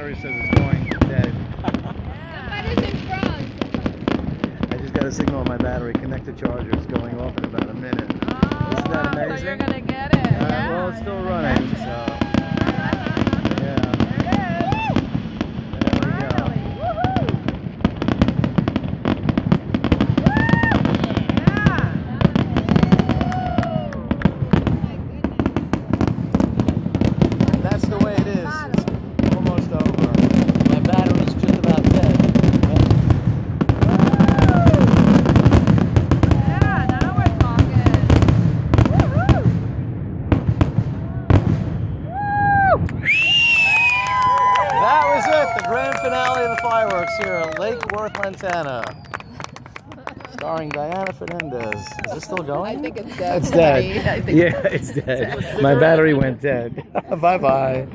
battery says it's going dead. Somebody's in front. I just got a signal on my battery. Connect to charger. It's going off in about a minute. Isn't that amazing? So you're going to get it. Well, it's still running, so... That's the way it is. It's almost over. My battery's just about dead. Yeah, now we're talking. That was it. The grand finale of the fireworks here at Lake Worth, Montana. Starring Diana Fernandez. Is this still going? I think it's dead. It's dead. I think Yeah, it's dead. My battery went dead. Bye-bye.